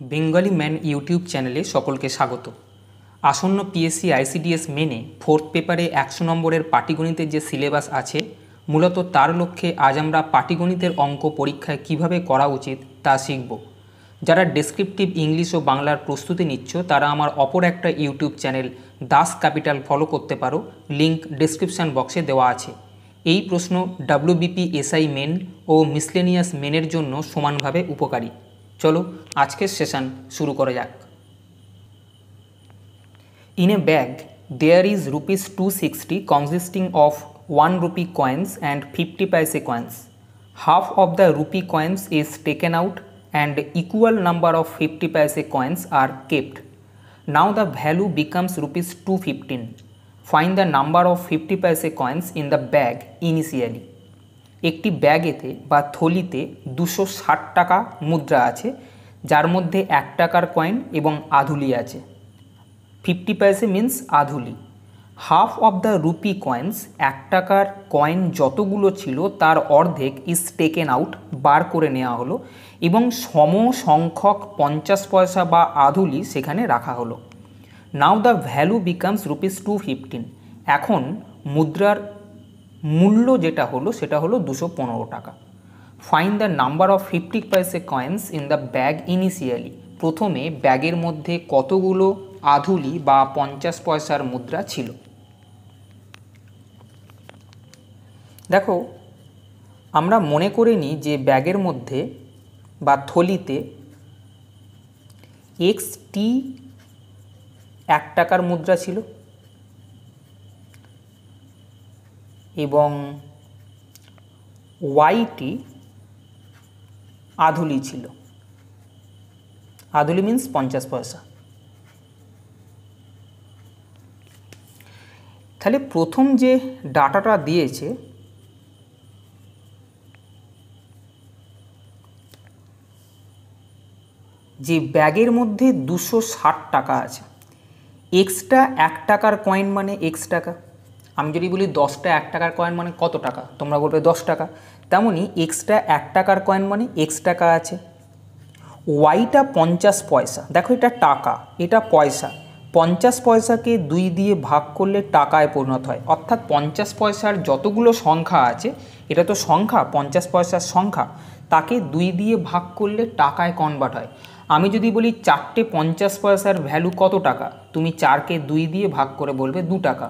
Bengali man YouTube চ্যানেলে সকলকে স্বাগত। আসন্ন পিএসসি আইসিডিএস মেনে 4th পেপারে 100 নম্বরের পাটিগণিতের যে সিলেবাস আছে, মূলত তার লক্ষ্যে আজ আমরা পাটিগণিতের অঙ্ক পরীক্ষায় কিভাবে করা উচিত তা শিখব। যারা ডেসক্রিপটিভ ইংলিশ ও বাংলার প্রস্তুতি নিচ্ছ তারা আমার অপর একটা YouTube channel Das capital follow করতে পারো, লিঙ্ক ডেসক্রিপশান বক্সে দেওয়া আছে। এই প্রশ্ন ডাব্লিউবিপি এসআই মেন ও মিসলেনিয়াস মেনের জন্য সমানভাবে উপকারী। চলো আজকের সেশন শুরু করা যাক। In a bag there is rupees 260 consisting of 1 rupee coins and 50 paise coins. Half of the rupee coins is taken out and equal number of 50 paise coins are kept. Now the value becomes rupees 215. Find the number of 50 paise coins in the bag initially. একটি ব্যাগেতে বা থলিতে 260 টাকা মুদ্রা আছে, যার মধ্যে 1 টাকার coin এবং আধুলি আছে। 50 পয়সা মিন্স আধুলি। Half of the rupee coins, 1 টাকার কয়েন যতগুলো ছিল তার অর্ধেক ইজ টেকেন আউট, বার করে নেওয়া হলো এবং সম সংখ্যক 50 পয়সা বা আধুলি সেখানে রাখা হলো। নাও দ্য ভ্যালু বিকামস রুপিস 215। এখন মুদ্রার মূল্য যেটা হলো সেটা হলো 215 টাকা। ফাইন্ড দ্য নাম্বার অফ 50 পয়সা coins in the bag initially. প্রথমে ব্যাগের মধ্যে কতগুলো আধুলি বা 50 পয়সার মুদ্রা ছিল। দেখো, আমরা মনে করে নিই যে ব্যাগের মধ্যে বা থলিতে এক্সটি 1 টাকার মুদ্রা ছিল এবং ওয়াইটি আধুলি ছিল। আধুলি মিন্স 50 পয়সা। তাহলে প্রথম যে ডাটাটা দিয়েছে যে ব্যাগের মধ্যে 260 টাকা আছে, এক্সট্রা 1 টাকার কয়েন মানে এক্স টাকা। আমি যদি বলি 10টা 1 টাকার কয়েন মানে কত টাকা, তোমরা বলবে 10 টাকা। তেমনই এক্সট্রা 1 টাকার কয়েন মানে এক্স টাকা আছে। ওয়াইটা 50 পয়সা। দেখো, এটা টাকা, এটা পয়সা। 50 পয়সাকে 2 দিয়ে ভাগ করলে টাকায় পরিণত হয়, অর্থাৎ 50 পয়সার যতগুলো সংখ্যা আছে, এটা তো সংখ্যা, 50 পয়সার সংখ্যা, তাকে 2 দিয়ে ভাগ করলে টাকায় কনভার্ট হয়। আমি যদি বলি 4টে 50 পয়সার ভ্যালু কত টাকা, তুমি 4কে 2 দিয়ে ভাগ করে বলবে 2 টাকা।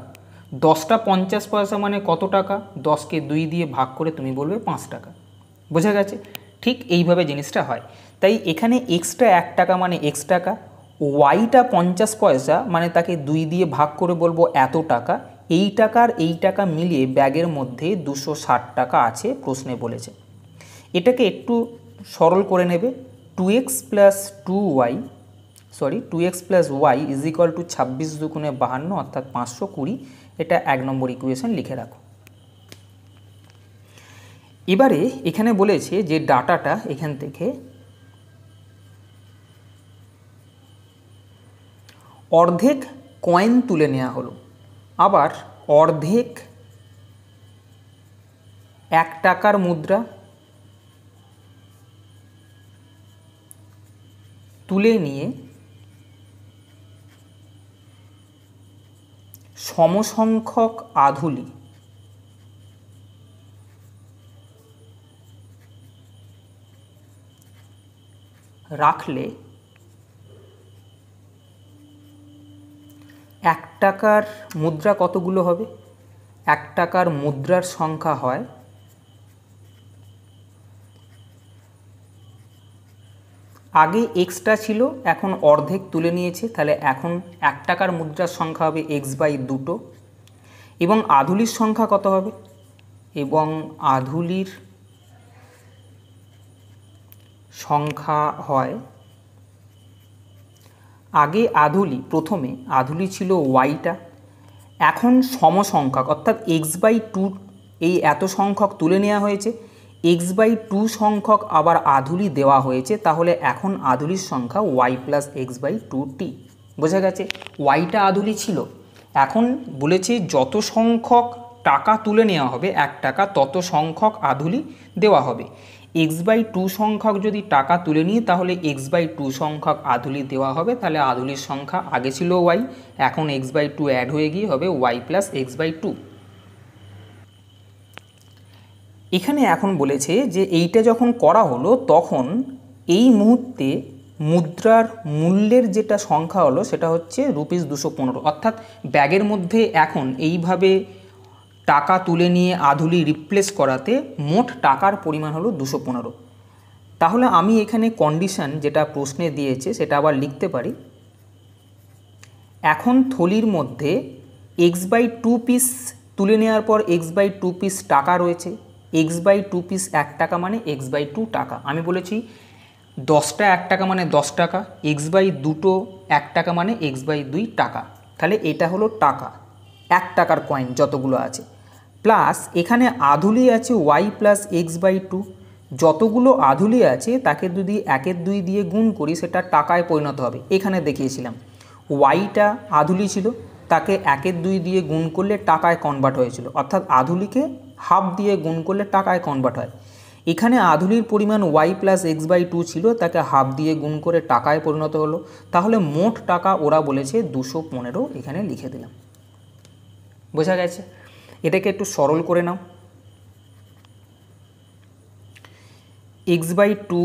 10টা 50 পয়সা মানে কত টাকা, 10কে 2 দিয়ে ভাগ করে তুমি বলবে 5 টাকা। বোঝা গেছে? ঠিক এইভাবে জিনিসটা হয়। তাই এখানে এক্সট্রা 1 টাকা মানে এক্স টাকা, ওয়াইটা 50 পয়সা মানে তাকে 2 দিয়ে ভাগ করে বলবো এত টাকা। এই টাকার এই টাকা মিলিয়ে ব্যাগের মধ্যে 260 টাকা আছে, প্রশ্নে বলেছে। এটাকে একটু সরল করে নেবে। 2x plus 2y is equal two 26 দুগুণে 52 অর্থাৎ 520। এটা 1 নম্বর ইকুয়েশন লিখে রাখো। এবারে এখানে বলেছে যে ডাটাটা এখান থেকে অর্ধেক কয়েন তুলে নেওয়া হলো, আবার অর্ধেক 1 টাকার মুদ্রা তুলে নিয়ে সমসংখ্যক আধুলি রাখলে 1 টাকার মুদ্রা কতগুলো হবে? 1 টাকার মুদ্রার সংখ্যা হয় আগে এক্সট্রা ছিল, এখন অর্ধেক তুলে নিয়েছে, তাহলে এখন 1 টাকার মুদ্রার সংখ্যা হবে x/2। এবং আধুলির সংখ্যা কত হবে? এবং আধুলির সংখ্যা হয়, আগে আধুলি, প্রথমে আধুলি ছিল ওয়াইটা, এখন সমসংখ্যক অর্থাৎ x/2, এই এত সংখ্যক তুলে নেওয়া হয়েছে, x/2 সংখ্যক আবার আধুলি দেওয়া হয়েছে, তাহলে এখন আধুলির সংখ্যা y প্লাস x/2t। বোঝা গেছে? ওয়াইটা আধুলি ছিল, এখন বলেছে যত সংখ্যক টাকা তুলে নেওয়া হবে 1 টাকা, তত সংখ্যক আধুলি দেওয়া হবে। x/2 সংখ্যক যদি টাকা তুলে নিই তাহলে x/2 সংখ্যক আধুলি দেওয়া হবে, তাহলে আধুলির সংখ্যা আগে ছিল y, এখন x/2 অ্যাড হয়ে গিয়ে হবে y প্লাস x/2। এখানে এখন বলেছে যে এইটা যখন করা হলো তখন এই মুহূর্তে মুদ্রার মূল্যের যেটা সংখ্যা হলো সেটা হচ্ছে ₹215, অর্থাৎ ব্যাগের মধ্যে এখন এইভাবে টাকা তুলে নিয়ে আধুলি রিপ্লেস করাতে মোট টাকার পরিমাণ হলো 215। তাহলে আমি এখানে কন্ডিশন যেটা প্রশ্নে দিয়েছে সেটা আবার লিখতে পারি, এখন থলির মধ্যে x/2 পিস তুলে নেওয়ার পর x/2 পিস টাকা রয়েছে, x/2 পিস 1 টাকা মানে x/2 টাকা। আমি বলেছি 10টা 1 টাকা মানে 10 টাকা, x/2 1 টাকা মানে x/2 টাকা। তাহলে এটা হলো টাকা, 1 টাকার কয়েন যতগুলো আছে, প্লাস এখানে আধুলি আছে y প্লাস x/2। যতগুলো আধুলি আছে তাকে যদি 1/2 দিয়ে গুণ করি সেটা টাকায় পরিণত হবে। এখানে দেখিয়েছিলাম ওয়াইটা আধুলি ছিল, তাকে 1/2 দিয়ে গুণ করলে টাকায় কনভার্ট হয়েছিল, অর্থাৎ আধুলিকে হাফ দিয়ে গুণ করলে টাকায় কনভার্ট হয়। এখানে আধুলির পরিমাণ y প্লাস x/2 ছিল, তাকে হাফ দিয়ে গুণ করে টাকায় পরিণত হলো। তাহলে মোট টাকা ওরা বলেছে 215, এখানে লিখে দিলাম। বোঝা গেছে? এটাকে একটু সরল করে নাও। x/2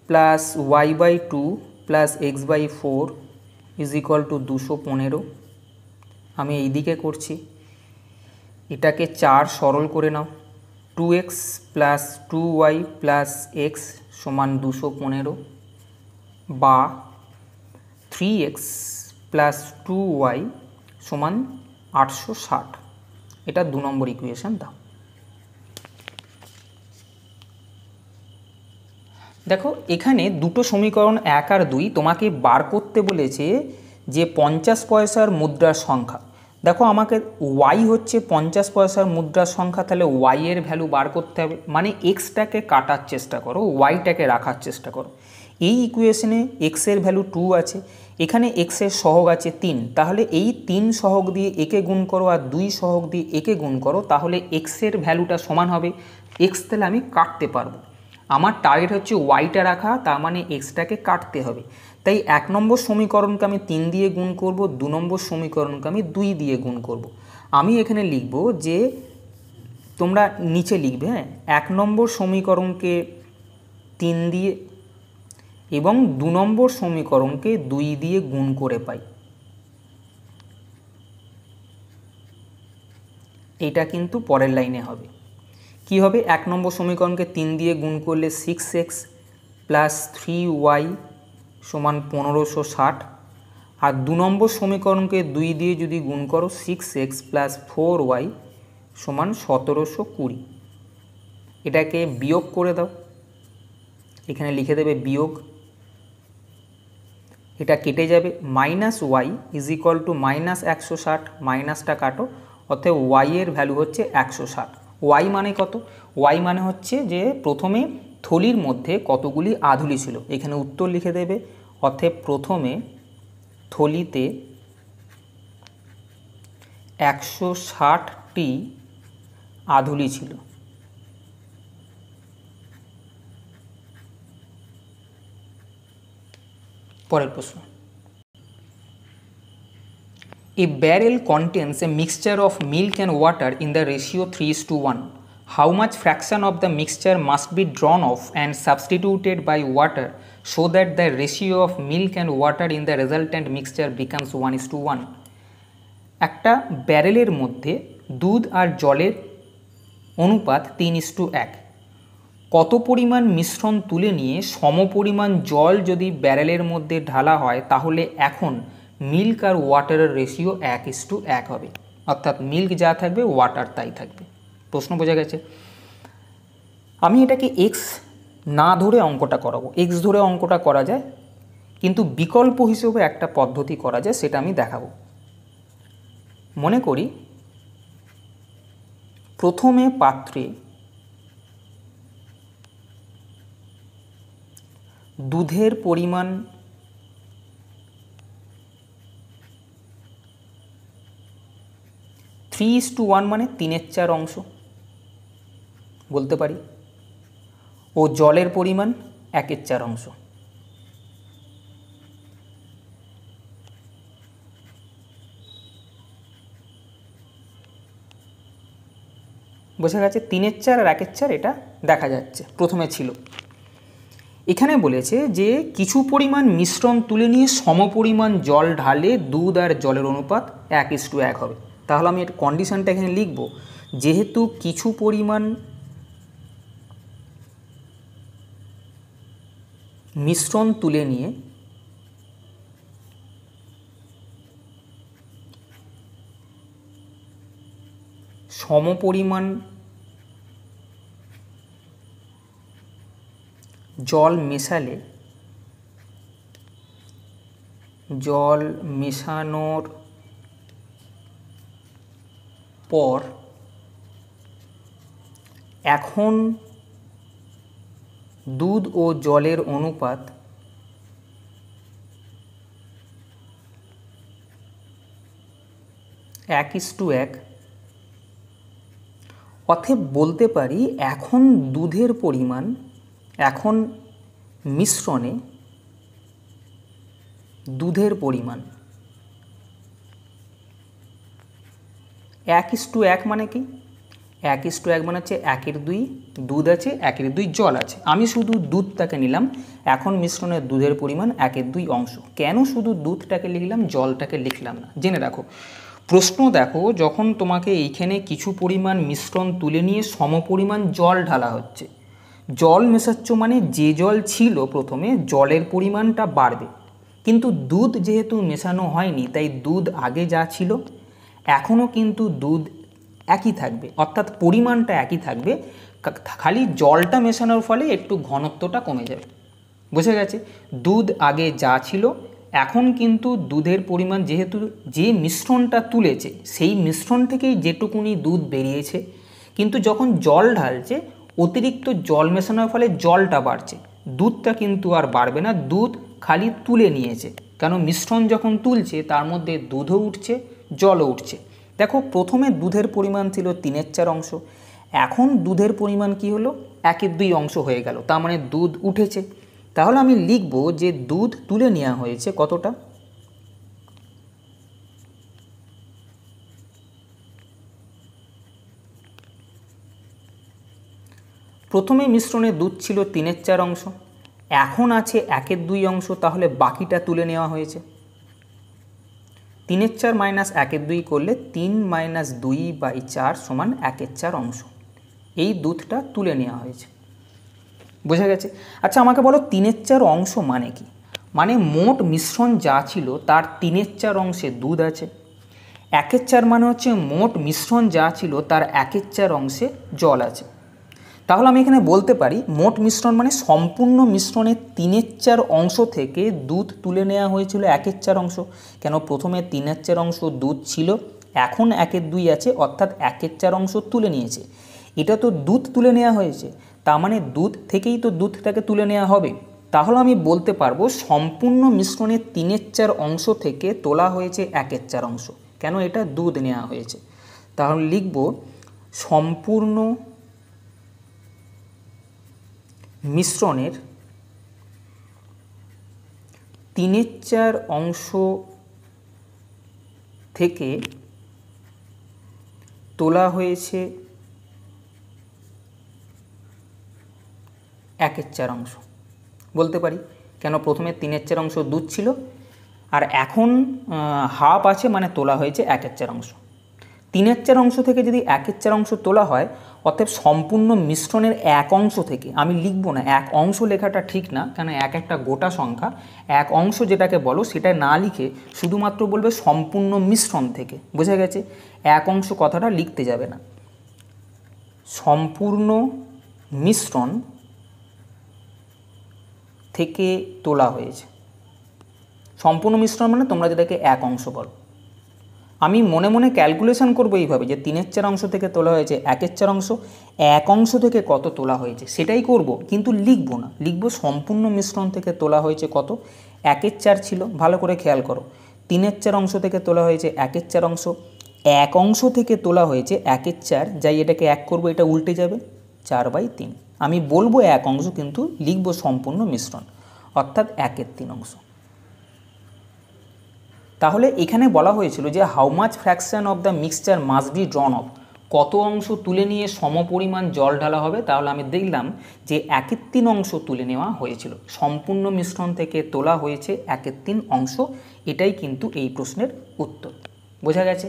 plus y/2 plus x/4 is equal two 215। আমি এই দিকে করছি, এটাকে 4 সরল করে নাও। 2x plus 2y plus x সমান 215, বা 3x প্লাস 2y সমান 860। এটা 2 নম্বর ইকুয়েশন দাও। দেখো এখানে দুটো সমীকরণ 1 আর 2 তোমাকে বার করতে বলেছে যে 50 পয়সার মুদ্রার সংখ্যা। দেখো আমাকে y হচ্ছে 50 পয়সার মুদ্রার সংখ্যা, তাহলে y এর ভ্যালু বার করতে হবে, মানে এক্সটাকে কাটার চেষ্টা করো, ওয়াইটাকে রাখার চেষ্টা করো। এই ইকুয়েশনে x এর ভ্যালু 2 আছে, এখানে x এর সহগ আছে 3, তাহলে এই 3 সহগ দিয়ে একে গুণ করো আর 2 সহগ দিয়ে একে গুণ করো, তাহলে x এর ভ্যালুটা সমান হবে x। তাহলে আমি কাটতে পারবো, আমার টার্গেট হচ্ছে ওয়াইটা রাখা, তার মানে এক্সটাকে কাটতে হবে। তাই 1 নম্বর সমীকরণকে আমি 3 দিয়ে গুণ করব, 2 নম্বর সমীকরণকে আমি 2 দিয়ে গুণ করব। আমি এখানে লিখব যে তোমরা নিচে লিখবে, হ্যাঁ, 1 নম্বর সমীকরণকে 3 দিয়ে এবং 2 নম্বর সমীকরণকে 2 দিয়ে গুণ করে পাই। এটা কিন্তু পরের লাইনে হবে। কি হবে? 1 নম্বর সমীকরণকে 3 দিয়ে গুণ করলে 6x প্লাস 3y সমান 1560, আর 2 নম্বর সমীকরণকে 2 দিয়ে যদি গুণ করো 6x প্লাস 4y সমান 1720। এটাকে বিয়োগ করে দাও, এখানে লিখে দেবে বিয়োগ, এটা কেটে যাবে, minus Y is equal to minus 160, মাইনাসটা কাটো, অর্থাৎ ওয়াই এর ভ্যালু হচ্ছে 160। ওয়াই মানে কত? ওয়াই মানে হচ্ছে যে প্রথমে থলির মধ্যে কতগুলি আধুলি ছিল, এখানে উত্তর লিখে দেবে, অর্থাৎ প্রথমে থলিতে 160টি আধুলি ছিল। পরের প্রশ্ন, A barrel contains a mixture of milk and water in the ratio 3:1. How much fraction of the mixture must be drawn off and substituted by water so that the ratio of milk and water in the resultant mixture becomes 1:1? একটা ব্যারেলের মধ্যে দুধ আর জলের অনুপাত 3:1। কত পরিমাণ মিশ্রণ তুলে নিয়ে সমপরিমাণ জল যদি ব্যারেলের মধ্যে ঢালা হয় তাহলে এখন মিল্ক আর ওয়াটারের রেশিও 1:1 হবে, অর্থাৎ মিল্ক যা থাকবে ওয়াটার তাই থাকবে। প্রশ্ন বোঝা গেছে? আমি এটাকে এক্স না ধরে অঙ্কটা করাবো, এক্স ধরে অঙ্কটা করা যায়, কিন্তু বিকল্প হিসেবে একটা পদ্ধতি করা যায়, সেটা আমি দেখাবো। মনে করি প্রথমে পাত্রে দুধের পরিমাণ 3:1 মানে 3/4 অংশ বলতে পারি। ও জলের পরিমাণ 1/4 বোঝা গেছে? 3/4 আর 1/4 এটা দেখা যাচ্ছে, প্রথমে ছিল। এখানে বলেছে যে কিছু পরিমাণ মিশ্রণ তুলে নিয়ে সমপরিমাণ জল ঢালে দুধ আর জলের অনুপাত 1:1 হবে। তাহলে আমি এর কন্ডিশনটা এখানে লিখব, যেহেতু কিছু পরিমাণ মিশ্রণ তুলে নিয়ে সমপরিমাণ জল মেশানোর পর এখন দুধ ও জলের অনুপাত 1:1। অতএব বলতে পারি এখন মিশ্রণে দুধের পরিমাণ 1:1 মানে কি? 1:1 মানে হচ্ছে 1/2 দুধ আছে, 1/2 জল আছে। আমি শুধু দুধটাকে নিলাম, এখন মিশ্রণের দুধের পরিমাণ 1/2 কেন শুধু দুধটাকে লিখলাম, জলটাকে লিখলাম না? জেনে রাখো। প্রশ্ন দেখো, যখন তোমাকে এইখানে কিছু পরিমাণ মিশ্রণ তুলে নিয়ে সমপরিমাণ জল ঢালা হচ্ছে, জল মেশাচ্ছ মানে যে জল ছিল প্রথমে জলের পরিমাণটা বাড়বে, কিন্তু দুধ যেহেতু মেশানো হয়নি তাই দুধ আগে যা ছিল এখনও কিন্তু দুধ একই থাকবে, অর্থাৎ পরিমাণটা একই থাকবে, খালি জলটা মেশানোর ফলে একটু ঘনত্বটা কমে যাবে। বোঝা গেছে? দুধ আগে যা ছিল এখন কিন্তু দুধের পরিমাণ, যেহেতু যে মিশ্রণটা তুলেছে সেই মিশ্রণ থেকেই যেটুকুনি দুধ বেরিয়েছে, কিন্তু যখন জল ঢালছে অতিরিক্ত জল মেশানোর ফলে জলটা বাড়ছে, দুধটা কিন্তু আর বাড়বে না, দুধ খালি তুলে নিয়েছে। কেন? মিশ্রণ যখন তুলছে তার মধ্যে দুধও উঠছে, জলও উঠছে। দেখো, প্রথমে দুধের পরিমাণ ছিল 3/4, এখন দুধের পরিমাণ কি হলো? 1/2 হয়ে গেল, তার মানে দুধ উঠেছে। তাহলে আমি লিখব যে দুধ তুলে নেওয়া হয়েছে কতটা? প্রথমে মিশ্রণে দুধ ছিল 3/4, এখন আছে 1/2, তাহলে বাকিটা তুলে নেওয়া হয়েছে। 3/4 - 1/2 করলে 3 - 2/4 সমান 1/4। এই দুধটা তুলে নেওয়া হয়েছে। বোঝা গেছে? আচ্ছা, আমাকে বলো 3/4 মানে কি? মানে মোট মিশ্রণ যা ছিল তার 3/4 দুধ আছে। 1/4 মানে হচ্ছে মোট মিশ্রণ যা ছিল তার 1/4 জল আছে। তাহলে আমি এখানে বলতে পারি মোট মিশ্রণ মানে সম্পূর্ণ মিশ্রণের 3/4 থেকে দুধ তুলে নেওয়া হয়েছিল 1/4। কেন? প্রথমে 3/4 দুধ ছিল, এখন 1/2 আছে, অর্থাৎ 1/4 তুলে নিয়েছে। এটা তো দুধ তুলে নেওয়া হয়েছে, তার মানে দুধ থেকেই তো দুধটাকে তুলে নেওয়া হবে। তাহলে আমি বলতে পারবো সম্পূর্ণ মিশ্রণের 3/4 থেকে তোলা হয়েছে 1/4। কেন? এটা দুধ নেওয়া হয়েছে। তাহলে লিখব সম্পূর্ণ মিশ্রণের 3/4 থেকে তোলা হয়েছে 1/4 বলতে পারি। কেন? প্রথমে 3/4 দুধ ছিল আর এখন হাফ আছে, মানে তোলা হয়েছে 1/4। 3/4 থেকে যদি 1/4 তোলা হয়, অতএব সম্পূর্ণ মিশ্রণের 1 থেকে, আমি লিখব না 1 লেখাটা ঠিক না, কেন? একটা গোটা সংখ্যা, 1 যেটাকে বলো সেটা না লিখে শুধুমাত্র বলবে সম্পূর্ণ মিশ্রণ থেকে। বোঝা গেছে? 1 কথাটা লিখতে যাবে না। সম্পূর্ণ মিশ্রণ থেকে তোলা হয়েছে। সম্পূর্ণ মিশ্রণ মানে তোমরা যেটাকে 1 বলো। আমি মনে মনে ক্যালকুলেশন করবো এইভাবে যে 3/4 থেকে তোলা হয়েছে 1/4, 1 থেকে কত তোলা হয়েছে সেটাই করব, কিন্তু লিখব না। লিখব সম্পূর্ণ মিশ্রণ থেকে তোলা হয়েছে কত? 1/4 ছিল। ভালো করে খেয়াল করো, 3/4 থেকে তোলা হয়েছে 1/4, 1 থেকে তোলা হয়েছে 1/4, যাই এটাকে 1 করবো, এটা উল্টে যাবে 4/3। আমি বলবো 1 অংশ কিন্তু লিখব সম্পূর্ণ মিশ্রণ, অর্থাৎ 1/3 অংশ। তাহলে এখানে বলা হয়েছিল যে how much fraction of the mixture must be ড্রন of, কত অংশ তুলে নিয়ে সমপরিমাণ জল ঢালা হবে। তাহলে আমি দেখলাম যে 1/3 অংশ তুলে নেওয়া হয়েছিল, সম্পূর্ণ মিশ্রণ থেকে তোলা হয়েছে 1/3 অংশ। এটাই কিন্তু এই প্রশ্নের উত্তর। বোঝা গেছে?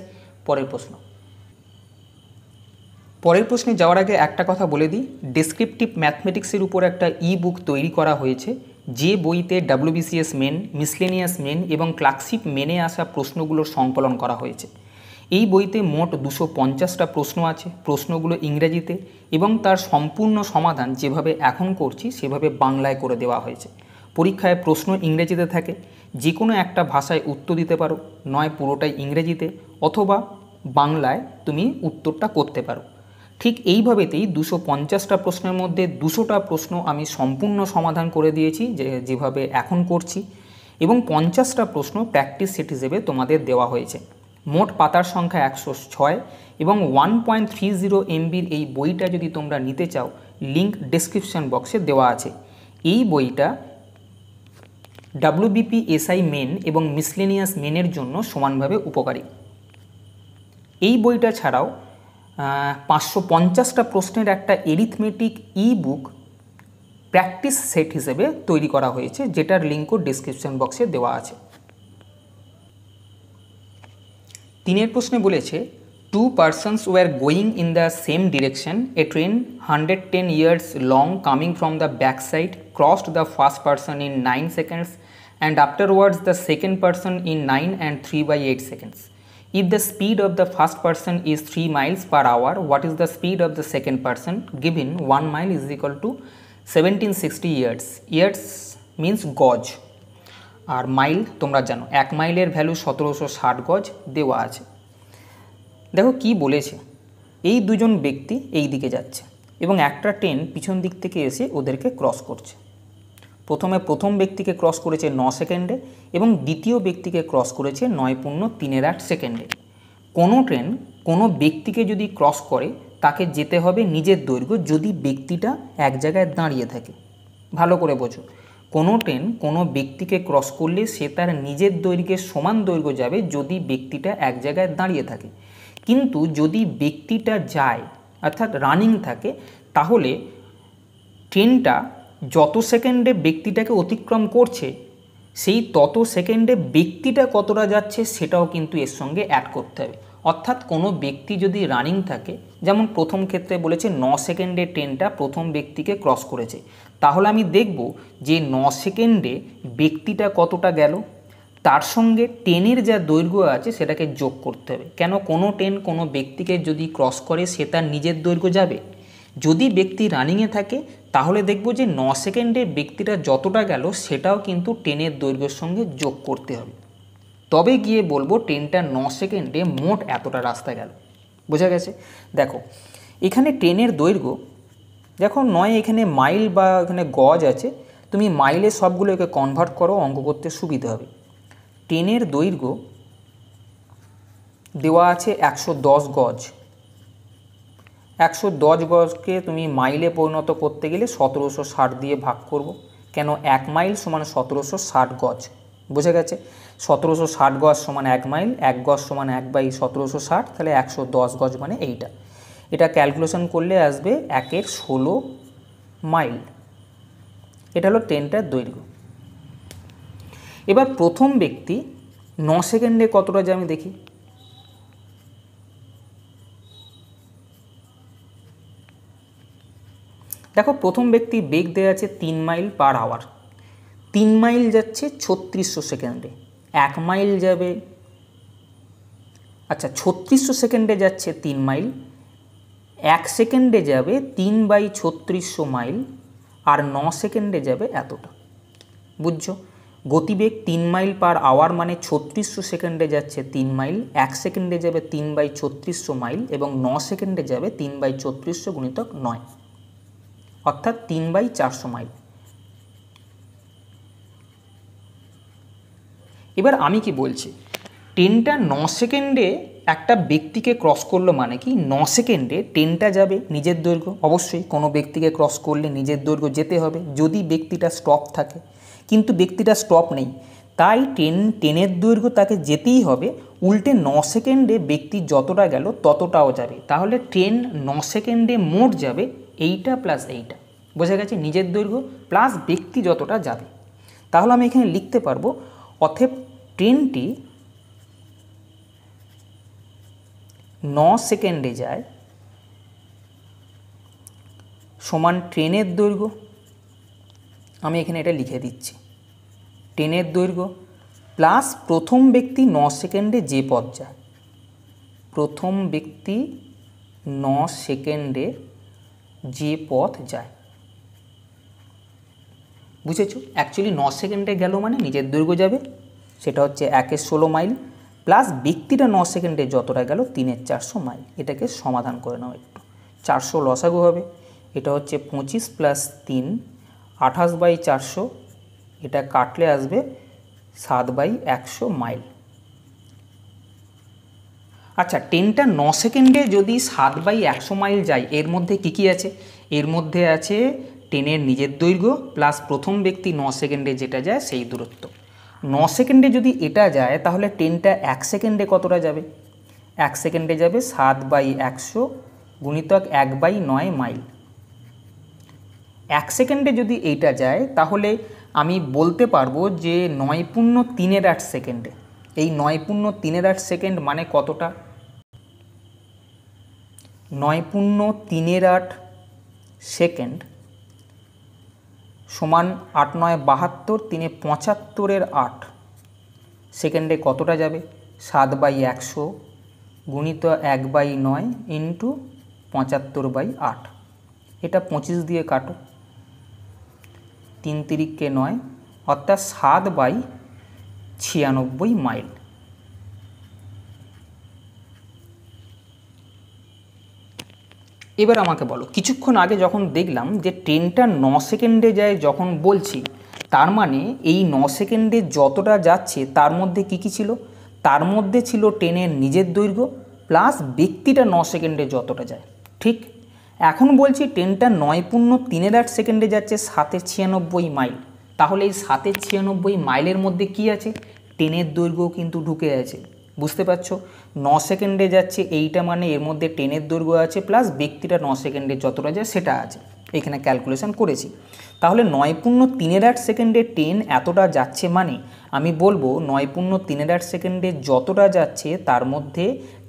পরের প্রশ্নে যাওয়ার আগে একটা কথা বলে দিই, ডেসক্রিপটিভ ম্যাথমেটিক্সের উপর একটা বুক তৈরি করা হয়েছে, যে বইতে WBCS মেন, মিসলেনিয়াস মেন এবং ক্লার্কশিপ মেনে আসা প্রশ্নগুলোর সংকলন করা হয়েছে। এই বইতে মোট 250টা প্রশ্ন আছে, প্রশ্নগুলো ইংরেজিতে, এবং তার সম্পূর্ণ সমাধান যেভাবে এখন করছি সেভাবে বাংলায় করে দেওয়া হয়েছে। পরীক্ষায় প্রশ্ন ইংরেজিতে থাকে, যে কোনো একটা ভাষায় উত্তর দিতে পারো, নয় পুরোটাই ইংরেজিতে, অথবা বাংলায় তুমি উত্তরটা করতে পারো। ঠিক এইভাবেতেই 250টা প্রশ্নের মধ্যে 200টা প্রশ্ন আমি সম্পূর্ণ সমাধান করে দিয়েছি যেভাবে এখন করছি, এবং 50টা প্রশ্ন প্র্যাকটিস সেট হিসেবে তোমাদের দেওয়া হয়েছে। মোট পাতার সংখ্যা 106 এবং 1.30 MBর এই বইটা যদি তোমরা নিতে চাও, লিঙ্ক ডেসক্রিপশন বক্সে দেওয়া আছে। এই বইটা WBPSI মেন এবং মিসলেনিয়াস মেনের জন্য সমানভাবে উপকারী। এই বইটা ছাড়াও 550টা প্রশ্নের একটা এরিথমেটিক বুক প্র্যাকটিস সেট হিসেবে তৈরি করা হয়েছে, যেটার লিঙ্কও ডেসক্রিপশন বক্সে দেওয়া আছে। 3 প্রশ্নে বলেছে, 2 persons were going in the same direction. A train 110 years long coming from the backside crossed the first person in 9 seconds and afterwards the second person in 9 and 3/8 seconds. If the speed of the first person is 3 miles per hour, what is the speed of the second person? Given 1 mile is equal to 1760 yards. Yards means গজ, আর mile তোমরা জানো 1 মাইলের value 1760 গজ দেওয়া আছে। দেখো কি বলেছে, এই দুজন ব্যক্তি এই দিকে যাচ্ছে এবং একটা ট্রেন পিছন দিক থেকে এসে ওদেরকে ক্রস করছে। প্রথম ব্যক্তিকে ক্রস করেছে 9 সেকেন্ডে এবং দ্বিতীয় ব্যক্তিকে ক্রস করেছে 9.38 সেকেন্ডে। কোনো ট্রেন কোনো ব্যক্তিকে যদি ক্রস করে তাকে যেতে হবে নিজের দৈর্ঘ্য, যদি ব্যক্তিটা এক জায়গায় দাঁড়িয়ে থাকে। ভালো করে বোঝো, কোনো ট্রেন কোনো ব্যক্তিকে ক্রস করলে সে তার নিজের দৈর্ঘ্যের সমান দৈর্ঘ্য যাবে যদি ব্যক্তিটা এক জায়গায় দাঁড়িয়ে থাকে। কিন্তু যদি ব্যক্তিটা যায় অর্থাৎ রানিং থাকে, তাহলে ট্রেনটা যত সেকেন্ডে ব্যক্তিটাকে অতিক্রম করছে সেই তত সেকেন্ডে ব্যক্তিটা কতটা যাচ্ছে সেটাও কিন্তু এর সঙ্গে অ্যাড করতে হবে। অর্থাৎ কোনো ব্যক্তি যদি রানিং থাকে, যেমন প্রথম ক্ষেত্রে বলেছে 9 সেকেন্ডে ট্রেনটা প্রথম ব্যক্তিকে ক্রস করেছে, তাহলে আমি দেখব যে 9 সেকেন্ডে ব্যক্তিটা কতটা গেল, তার সঙ্গে ট্রেনের যা দৈর্ঘ্য আছে সেটাকে যোগ করতে হবে। কেন, কোনো ট্রেন কোনো ব্যক্তিকে যদি ক্রস করে সে তার নিজের দৈর্ঘ্য যাবে। যদি ব্যক্তি রানিংয়ে থাকে তাহলে দেখব যে 9 সেকেন্ডে ব্যক্তিটা যতটা গেল সেটাও কিন্তু ট্রেনের দৈর্ঘ্যের সঙ্গে যোগ করতে হবে, তবে গিয়ে বলবো ট্রেনটা 9 সেকেন্ডে মোট এতটা রাস্তা গেল। বোঝা গেছে? দেখো এখানে ট্রেনের দৈর্ঘ্য দেখো নয়, এখানে মাইল বা এখানে গজ আছে, তুমি মাইলে সবগুলোকে কনভার্ট করো, অঙ্ক করতে সুবিধা হবে। ট্রেনের দৈর্ঘ্য দেওয়া আছে 110 গজ। 110 গজকে তুমি মাইলে পরিণত করতে গেলে 1760 দিয়ে ভাগ করব। কেন, 1 মাইল সমান 1760 গজ। বোঝা গেছে? 1760 গজ সমান 1 মাইল, 1 গজ সমান 1/1760, তাহলে 110 গজ মানে এইটা। এটা ক্যালকুলেশন করলে আসবে 1/16 মাইল। এটা হলো ট্রেনটার দৈর্ঘ্য। এবার প্রথম ব্যক্তি 9 সেকেন্ডে কতটা যায় আমি দেখি। দেখো প্রথম ব্যক্তি বেগ দেওয়া আছে 3 মাইল পার আওয়ার। 3 মাইল যাচ্ছে 3600 সেকেন্ডে, 1 মাইল যাবে, আচ্ছা 3600 সেকেন্ডে যাচ্ছে 3 মাইল, 1 সেকেন্ডে যাবে 3/3600 মাইল, আর 9 সেকেন্ডে যাবে এতটা। বুঝছো? গতিবেগ 3 মাইল পার আওয়ার মানে 3600 সেকেন্ডে যাচ্ছে 3 মাইল, 1 সেকেন্ডে যাবে 3/3600 মাইল এবং 9 সেকেন্ডে যাবে 3/3600 গুণিতক 9, অর্থাৎ 3/400 মাইল। এবার আমি কি বলছি, ট্রেনটা 9 সেকেন্ডে একটা ব্যক্তিকে ক্রস করলো মানে কি 9 সেকেন্ডে ট্রেনটা যাবে নিজের দৈর্ঘ্য, অবশ্যই কোনো ব্যক্তিকে ক্রস করলে নিজের দৈর্ঘ্য যেতে হবে যদি ব্যক্তিটা স্টপ থাকে, কিন্তু ব্যক্তিটা স্টপ নেই, তাই ট্রেনের দৈর্ঘ্য তাকে যেতেই হবে, উল্টে 9 সেকেন্ডে ব্যক্তি যতটা গেল ততটাও যাবে, তাহলে ট্রেন 9 সেকেন্ডে মোট যাবে এইটা প্লাস এইটা। বোঝা গেছে, নিজের দৈর্ঘ্য প্লাস ব্যক্তি যতটা যাবে। তাহলে আমি এখানে লিখতে পারবো অতএব ট্রেনটি 9 সেকেন্ডে যায় সমান ট্রেনের দৈর্ঘ্য, আমি এখানে এটা লিখে দিচ্ছি, ট্রেনের দৈর্ঘ্য প্লাস প্রথম ব্যক্তি 9 সেকেন্ডে যে পথ যায়, প্রথম ব্যক্তি 9 সেকেন্ডে যে পথ যায়। বুঝেছো, অ্যাকচুয়ালি 9 সেকেন্ডে গেল মানে নিজের দৈর্ঘ্য যাবে, সেটা হচ্ছে 1/16 মাইল, প্লাস ব্যক্তিটা 9 সেকেন্ডে যতটা গেল 3/400 মাইল। এটাকে সমাধান করে নাও একটু, 400 লসাগু হবে, এটা হচ্ছে 25 প্লাস 3 28/400, এটা কাটলে আসবে 7/100 মাইল। আচ্ছা, ট্রেনটা 9 সেকেন্ডে যদি 7/100 মাইল যায়, এর মধ্যে কি আছে? এর মধ্যে আছে ট্রেনের নিজের দৈর্ঘ্য প্লাস প্রথম ব্যক্তি 9 সেকেন্ডে যেটা যায় সেই দূরত্ব। 9 সেকেন্ডে যদি এটা যায় তাহলে ট্রেনটা 1 সেকেন্ডে কতটা যাবে? 1 সেকেন্ডে যাবে 7/100 গুণিতক 1/9 মাইল। 1 সেকেন্ডে যদি এইটা যায় তাহলে আমি বলতে পারবো যে 9×3 সেকেন্ডে, এই 9×3 সেকেন্ড মানে কতটা? 9×3 সেকেন্ড সমান 8×9 = 72, 3 75 সেকেন্ডে কতটা যাবে? 7/100 গুণিত 1/9 ইন্টু 75/8, এটা 25 দিয়ে কাটো, 3 × 9 অর্থাৎ 7/96 মাইল। এবার আমাকে বলো, কিছুক্ষণ আগে যখন দেখলাম যে ট্রেনটা 9 সেকেন্ডে যায় যখন বলছি, তার মানে এই 9 সেকেন্ডে যতটা যাচ্ছে তার মধ্যে কি ছিল? তার মধ্যে ছিল ট্রেনের নিজের দৈর্ঘ্য প্লাস ব্যক্তিটা 9 সেকেন্ডে যতটা যায়। ঠিক, এখন বলছি ট্রেনটা 9×3 সেকেন্ডে যাচ্ছে 796 মাইল, তাহলে এই 796 মাইলের মধ্যে কি আছে? ট্রেনের দৈর্ঘ্য কিন্তু ঢুকে আছে। বুঝতে পারছো, 9 সেকেন্ডে যাচ্ছে এইটা মানে এর মধ্যে ট্রেনের দৈর্ঘ্য আছে প্লাস ব্যক্তিটা 9 সেকেন্ডে যতটা যায় সেটা আছে, এখানে ক্যালকুলেশন করেছি। তাহলে 9×3 সেকেন্ডে ট্রেন এতটা যাচ্ছে মানে আমি বলবো 9×3 সেকেন্ডে যতটা যাচ্ছে তার মধ্যে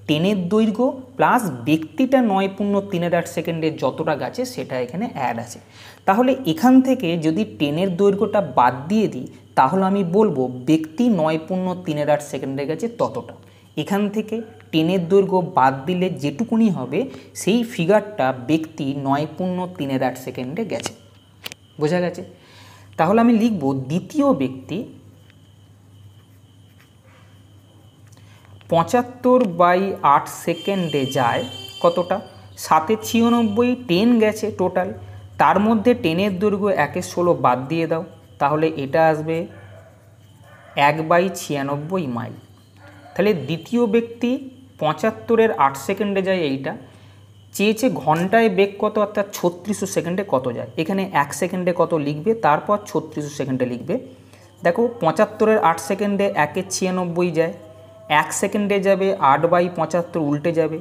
ট্রেনের দৈর্ঘ্য প্লাস ব্যক্তিটা 9×3 সেকেন্ডে যতটা গেছে সেটা এখানে অ্যাড আছে। তাহলে এখান থেকে যদি ট্রেনের দৈর্ঘ্যটা বাদ দিয়ে দিই তাহলে আমি বলবো ব্যক্তি 9×3 সেকেন্ডে গেছে ততটা। এখান থেকে ট্রেনের দৈর্ঘ্য বাদ দিলে যেটুকুনি হবে সেই ফিগারটা ব্যক্তি 9×3 সেকেন্ডে গেছে। বোঝা গেছে? তাহলে আমি লিখব দ্বিতীয় ব্যক্তি 75/8 সেকেন্ডে যায় কতটা? 796 ট্রেন গেছে টোটাল, তার মধ্যে ট্রেনের দৈর্ঘ্য 1/16 বাদ দিয়ে দাও, তাহলে এটা আসবে 1/96 মাইল। তাহলে দ্বিতীয় ব্যক্তি 75/8 সেকেন্ডে যায়, এইটা চেয়েছে ঘন্টায় বেগ কত অর্থাৎ 3600 সেকেন্ডে কত যায়। এখানে 1 সেকেন্ডে কত লিখবে, তারপর 3600 সেকেন্ডে লিখবে। দেখো 75/8 সেকেন্ডে 1/96 যায়, 1 সেকেন্ডে যাবে 8/75 উল্টে যাবে,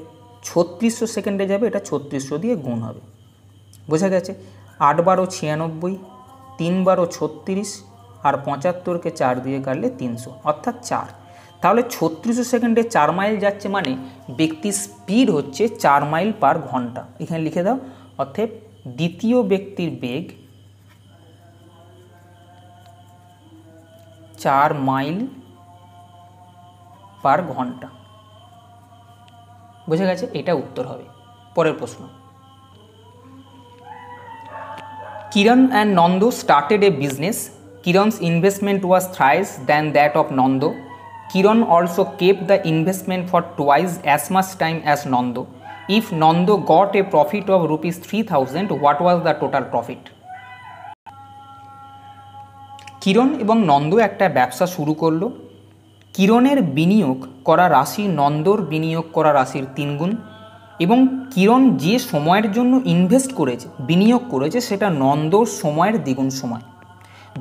3600 সেকেন্ডে যাবে, এটা 3600 দিয়ে গুণ হবে। বোঝা গেছে? 8 × 96, 3 × 36 আর 75কে 4 দিয়ে কাটলে 300 অর্থাৎ 4। তাহলে 3600 সেকেন্ডে 4 মাইল যাচ্ছে মানে ব্যক্তির স্পিড হচ্ছে 4 মাইল পার ঘন্টা। এখানে লিখে দাও, অর্থাৎ দ্বিতীয় ব্যক্তির বেগ 4 মাইল পার ঘন্টা। বোঝা গেছে? এটা উত্তর হবে। পরের প্রশ্ন, Kiran and Nando started a business. Kiran's investment was thrice than that of Nando. Kiran also kept the investment for twice as much time as Nando. If Nando got a profit of rupees 3000, what was the total profit? কিরণ এবং নন্দ একটা ব্যবসা শুরু করলো। কিরণের বিনিয়োগ করা রাশি নন্দর বিনিয়োগ করা রাশির 3 গুণ এবং কিরণ যে সময়ের জন্য ইনভেস্ট করেছে বিনিয়োগ করেছে সেটা নন্দর সময়ের দ্বিগুণ সময়।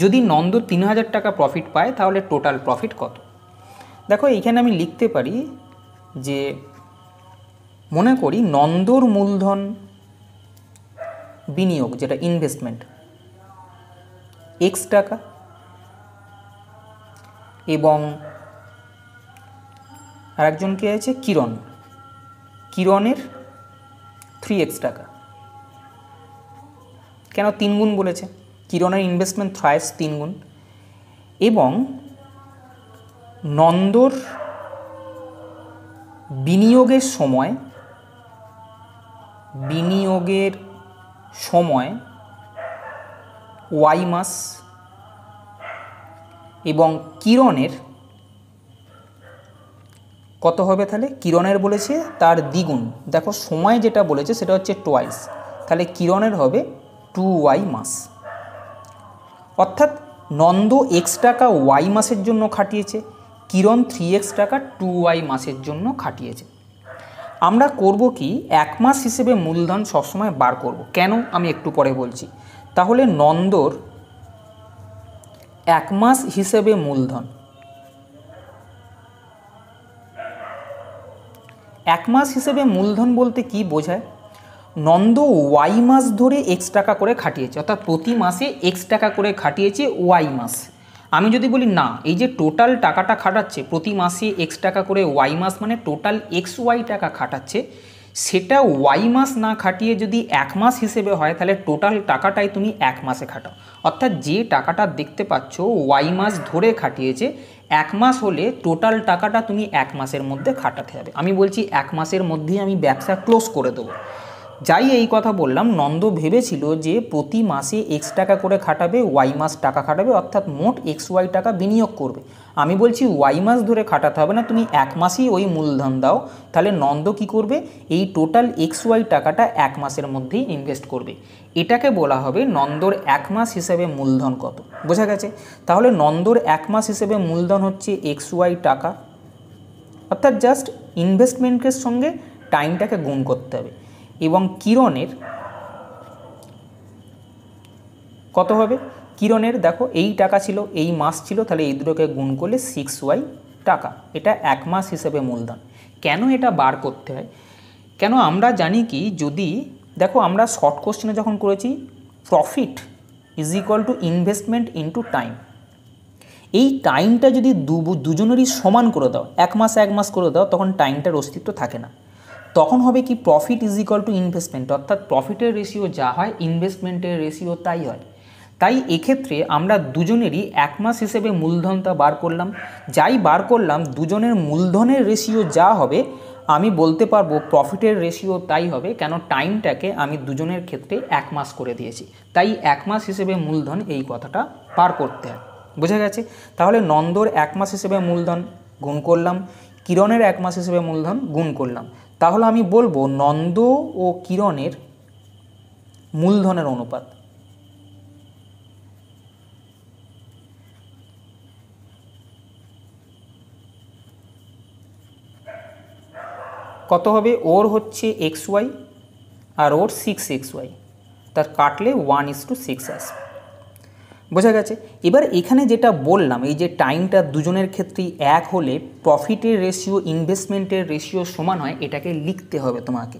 যদি নন্দ 3000 টাকা প্রফিট পায় তাহলে টোটাল প্রফিট কত? দেখো এইখানে আমি লিখতে পারি যে মনে করি নন্দর মূলধন বিনিয়োগ যেটা ইনভেস্টমেন্ট x টাকা এবং আরেকজন কে আছে কিরণের 3x টাকা। কেন 3 গুণ বলেছে? কিরণের ইনভেস্টমেন্ট থ্রাইস 3 গুণ এবং নন্দর বিনিয়োগের সময় y মাস এবং কিরণের কত হবে? তাহলে কিরণের বলেছে তার দ্বিগুণ। দেখো সময় যেটা বলেছে সেটা হচ্ছে টোয়াইস, তাহলে কিরণের হবে 2y মাস। অর্থাৎ নন্দ x টাকা y মাসের জন্য খাটিয়েছে, কিরণ 3x টাকা 2y মাসের জন্য খাটিয়েছে। আমরা করব কি, 1 মাস হিসেবে মূলধন সবসময় বার করব। কেন আমি একটু পরে বলছি। তাহলে নন্দর 1 মাস হিসেবে মূলধন, 1 মাস হিসেবে মূলধন বলতে কি বোঝায়? নন্দ y মাস ধরে x টাকা করে খাটিয়েছে, অর্থাৎ প্রতি মাসে x টাকা করে খাটিয়েছে y মাস। আমি যদি বলি না, এই যে টোটাল টাকাটা খাটাচ্ছে প্রতি মাসে x টাকা করে y মাস মানে টোটাল xy টাকা খাটাচ্ছে, সেটা y মাস না খাটিয়ে যদি 1 মাস হিসেবে হয় তাহলে টোটাল টাকাটাই তুমি 1 মাসে খাটাও। অর্থাৎ যে টাকাটা দেখতে পাচ্ছ y মাস ধরে খাটিয়েছে, 1 মাস হলে টোটাল টাকাটা তুমি 1 মাসের মধ্যে খাটাতে হবে। আমি বলছি 1 মাসের মধ্যেই আমি ব্যবসা ক্লোজ করে দেবো। যাই এই কথা বললাম, নন্দ ভেবেছিল যে প্রতি মাসে x টাকা করে খাটাবে, y মাস টাকা খাটাবে, অর্থাৎ মোট xy টাকা বিনিয়োগ করবে। আমি বলছি y মাস ধরে খাটাতে হবে না, তুমি 1 মাসেই ওই মূলধন দাও। তাহলে নন্দ কি করবে, এই টোটাল xy টাকাটা 1 মাসের মধ্যেই ইনভেস্ট করবে। এটাকে বলা হবে নন্দর 1 মাস হিসেবে মূলধন কত। বোঝা গেছে? তাহলে নন্দর 1 মাস হিসেবে মূলধন হচ্ছে xy টাকা, অর্থাৎ জাস্ট ইনভেস্টমেন্টের সঙ্গে টাইমটাকে গুণ করতে হবে। এবং কিরণের কত হবে? কিরণের দেখো এই টাকা ছিল, এই মাস ছিল, তাহলে এই দুটোকে গুণ করলে 6y টাকা। এটা 1 মাস হিসেবে মূলধন। কেন এটা বার করতে হয়? কেন আমরা জানি কি, যদি দেখো আমরা শর্ট কোশ্চেনে যখন করেছি profit is equal two investment into time, এই টাইমটা যদি দুজনেরই সমান করে দাও, 1 মাস 1 মাস করে দাও, তখন টাইমটার অস্তিত্ব থাকে না। তখন হবে কি, profit is equal two investment, অর্থাৎ প্রফিটের রেশিও যা হয় ইনভেস্টমেন্টের রেশিও তাই হয়। তাই এক্ষেত্রে আমরা দুজনেরই 1 মাস হিসেবে মূলধনটা বার করলাম। যাই বার করলাম, দুজনের মূলধনের রেশিও যা হবে আমি বলতে পারবো প্রফিটের রেশিও তাই হবে। কেন? টাইমটাকে আমি দুজনের ক্ষেত্রে 1 মাস করে দিয়েছি, তাই 1 মাস হিসেবে মূলধন এই কথাটা বার করতে হয়। বোঝা গেছে? তাহলে নন্দর 1 মাস হিসেবে মূলধন গুণ করলাম, কিরণের 1 মাস হিসেবে মূলধন গুণ করলাম। তাহলে আমি বলবো নন্দ ও কিরণের মূলধনের অনুপাত। কত হবে? ওর হচ্ছে xy আর ওর 6xy, তার কাটলে 1:6 আসবে। বোঝা গেছে? এবার এখানে যেটা বললাম, এই যে টাইমটা দুজনের ক্ষেত্রেই 1 হলে প্রফিটের রেশিও ইনভেস্টমেন্টের রেশিও সমান হয়, এটাকে লিখতে হবে তোমাকে।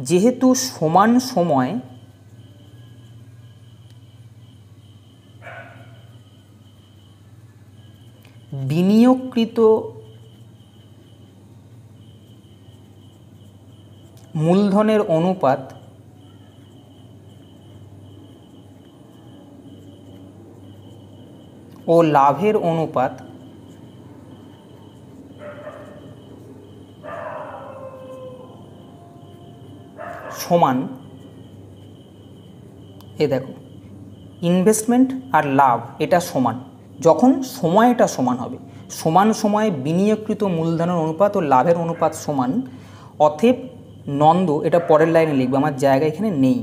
যেহেতু সমান সময় বিনিয়োগকৃত মূলধনের অনুপাত ও লাভের অনুপাত সমান, দেখো ইনভেস্টমেন্ট আর লাভ এটা সমান, যখন সময়টা সমান হবে, সমান সময়ে বিনিয়োগকৃত মূলধনের অনুপাত ও লাভের অনুপাত সমান। অতএব নন্দ, এটা পরের লাইনে লিখবে, আমার জায়গা এখানে নেই,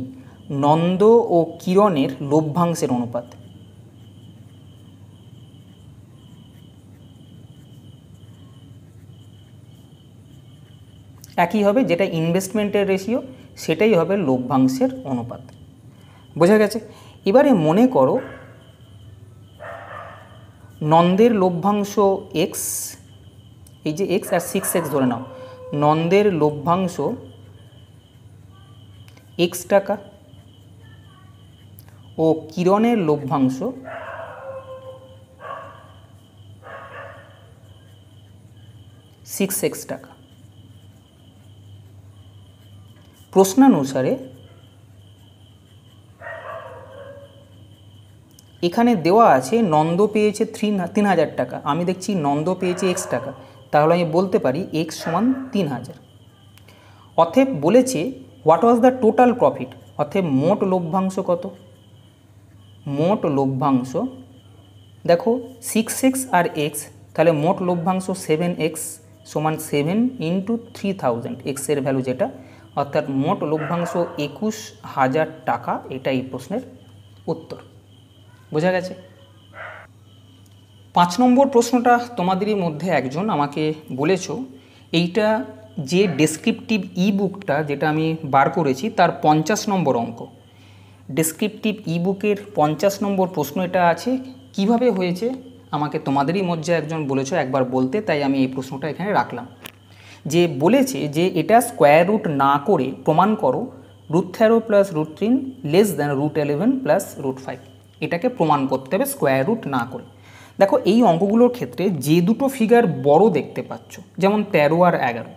নন্দ ও কিরণের লভ্যাংশের অনুপাত। একই হবে, যেটা ইনভেস্টমেন্টের রেশিও সেটাই হবে লভ্যাংশের অনুপাত। বোঝা গেছে? এবারে মনে করো নন্দের লভ্যাংশ এক্স, এই যে এক্স আর 6x ধরে নাও, নন্দের লভ্যাংশ এক্স টাকা ও কিরণের লভ্যাংশ $6 টাকা। প্রশ্নানুসারে এখানে দেওয়া আছে নন্দ পেয়েছে 3000 টাকা, আমি দেখছি নন্দ পেয়েছে x টাকা, তাহলে আমি বলতে পারি x সমান 3000। অতএব বলেছে what was the total profit, অতএব মোট লভ্যাংশ কত? মোট লভ্যাংশ দেখো 6x আর x, তাহলে মোট লভ্যাংশ 7x সমান 7 ইন্টু 3000, এক্সের ভ্যালু যেটা, অর্থাৎ মোট লভ্যাংশ 21000 টাকা। এটা এই প্রশ্নের উত্তর। বোঝা গেছে? 5 নম্বর প্রশ্নটা তোমাদেরই মধ্যে একজন আমাকে বলেছ, এইটা যে ডেসক্রিপটিভ ই বুকটা যেটা আমি বার করেছি তার 50 নম্বর অঙ্ক, ডেসক্রিপটিভ ই বুকের 50 নম্বর প্রশ্ন এটা আছে। কিভাবে হয়েছে আমাকে তোমাদেরই মধ্যে একজন বলেছ একবার বলতে, তাই আমি এই প্রশ্নটা এখানে রাখলাম। যে বলেছে যে এটা স্কোয়ার রুট না করে প্রমাণ করো √13 প্লাস √3 লেস দ্যান √11 প্লাস √5। এটাকে প্রমাণ করতে হবে স্কোয়ার রুট না করে। দেখো এই অঙ্কগুলোর ক্ষেত্রে যে দুটো ফিগার বড় দেখতে পাচ্ছ, যেমন 13 আর 11,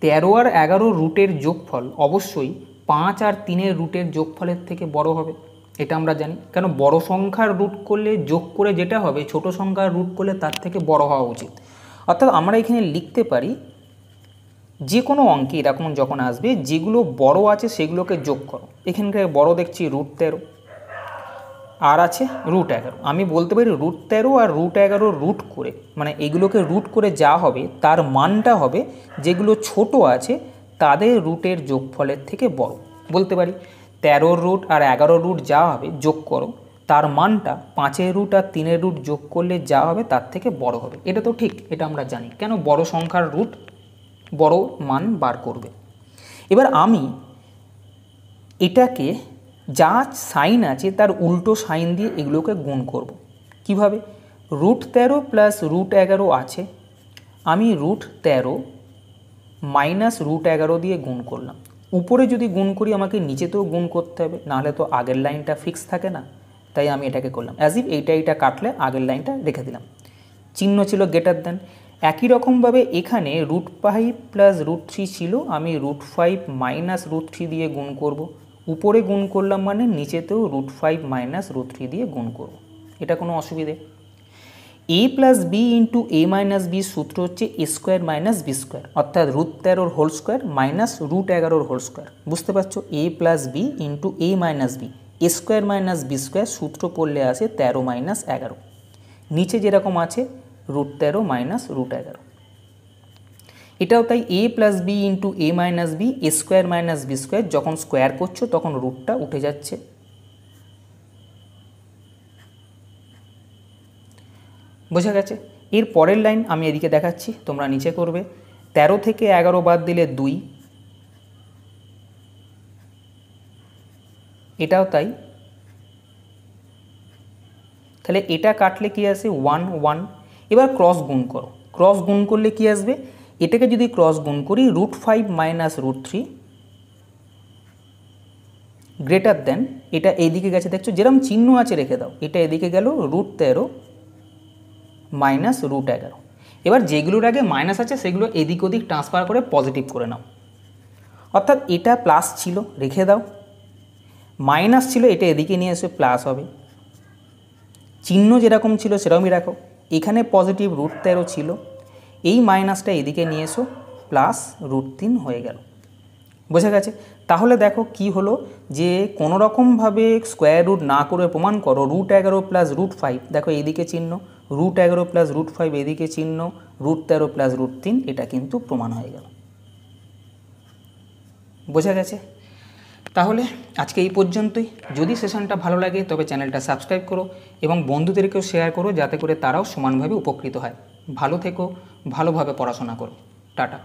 13 আর 11 রুটের যোগফল অবশ্যই 5 আর 3-এর রুটের যোগফলের থেকে বড় হবে, এটা আমরা জানি। কেন? বড় সংখ্যার রুট করলে যোগ করে যেটা হবে ছোট সংখ্যার রুট করলে তার থেকে বড় হওয়া উচিত। অর্থাৎ আমরা এখানে লিখতে পারি যে কোনো অঙ্কে এরকম যখন আসবে যেগুলো বড় আছে সেগুলোকে যোগ করো। এখানকার বড় দেখছি √13 আর আছে √11, আমি বলতে পারি √13 আর √11 রুট করে, মানে এগুলোকে রুট করে যা হবে তার মানটা হবে যেগুলো ছোট আছে তাদের রুটের যোগফলের থেকে বড়। বলতে পারি 13 রুট আর 11 রুট যা হবে যোগ করো, তার মানটা 5-এর রুট আর 3-এর রুট যোগ করলে যা হবে তার থেকে বড় হবে। এটা তো ঠিক, এটা আমরা জানি। কেন? বড় সংখ্যার রুট বড় মান বার করবে। এবার আমি এটাকে যা সাইন আছে তার উল্টো সাইন দিয়ে এগুলোকে গুণ করব। কিভাবে? √13 প্লাস √11 আছে, আমি √13 মাইনাস √11 দিয়ে গুণ করলাম। উপরে যদি গুণ করি আমাকে নিচেতেও গুণ করতে হবে, নাহলে তো আগের লাইনটা ফিক্স থাকে না, তাই আমি এটাকে করলাম। অ্যাজ ইফ এইটা কাটলে আগের লাইনটা রেখে দিলাম, চিহ্ন ছিল গ্রেটার দেন। একই রকমভাবে এখানে √5 প্লাস √3 ছিল, আমি √5 মাইনাস √3 দিয়ে গুণ করব। উপরে গুণ করলাম মানে নিচেতেও √5 মাইনাস √3 দিয়ে গুণ করব, এটা কোনো অসুবিধে। a plus B into a minus B সূত্র হচ্ছে a square minus B square, অর্থাৎ √13 whole square minus √11 whole square. বুঝতে পারছো? a plus B into a minus B, a square minus B square সূত্র পড়লে আসে 13 মাইনাস 11, নিচে যেরকম আছে √13 মাইনাস √11। এটাও তাই, a plus B into a minus B, a square minus B square, যখন স্কোয়ার করছো তখন রুটটা উঠে যাচ্ছে। বোঝা গেছে? এর পরের লাইন আমি এদিকে দেখাচ্ছি, তোমরা নিচে করবে। 13 থেকে 11 বাদ দিলে 2, এটাও তাই। তাহলে এটা কাটলে কি আসে? 1 1। এবার ক্রস গুণ করো, ক্রস গুণ করলে কি আসবে? এটাকে যদি ক্রস গুণ করি √5 মাইনাস √3 গ্রেটার দেন, এটা এইদিকে গেছে, দেখছো যেরকম চিহ্ন আছে রেখে দাও, এটা এদিকে গেল √13 মাইনাস √11। এবার যেগুলোর আগে মাইনাস আছে সেগুলো এদিক ওদিক ট্রান্সফার করে পজিটিভ করে নাও। অর্থাৎ এটা প্লাস ছিল রেখে দাও, মাইনাস ছিল এটা এদিকে নিয়ে এসে প্লাস হবে, চিহ্ন যেরকম ছিল সেরকমই রাখো। এখানে পজিটিভ √13 ছিল, এই মাইনাসটা এদিকে নিয়ে এসো, প্লাস √3 হয়ে গেল। বোঝা গেছে? তাহলে দেখো কি হলো, যে কোনো রকমভাবে স্কোয়ার রুট না করে প্রমাণ করো √11 প্লাস √5, দেখো এইদিকে চিহ্ন, √11 প্লাস √5 এদিকে চিহ্ন, √13 প্লাস √3, এটা কিন্তু প্রমাণ হয়ে গেল। বোঝা গেছে? তাহলে আজকে এই পর্যন্তই। যদি সেশনটা ভালো লাগে তবে চ্যানেলটা সাবস্ক্রাইব করো এবং বন্ধুদেরকেও শেয়ার করো, যাতে করে তারাও সমানভাবে উপকৃত হয়। ভালো থেকো, ভালোভাবে পড়াশোনা করো। টাটা।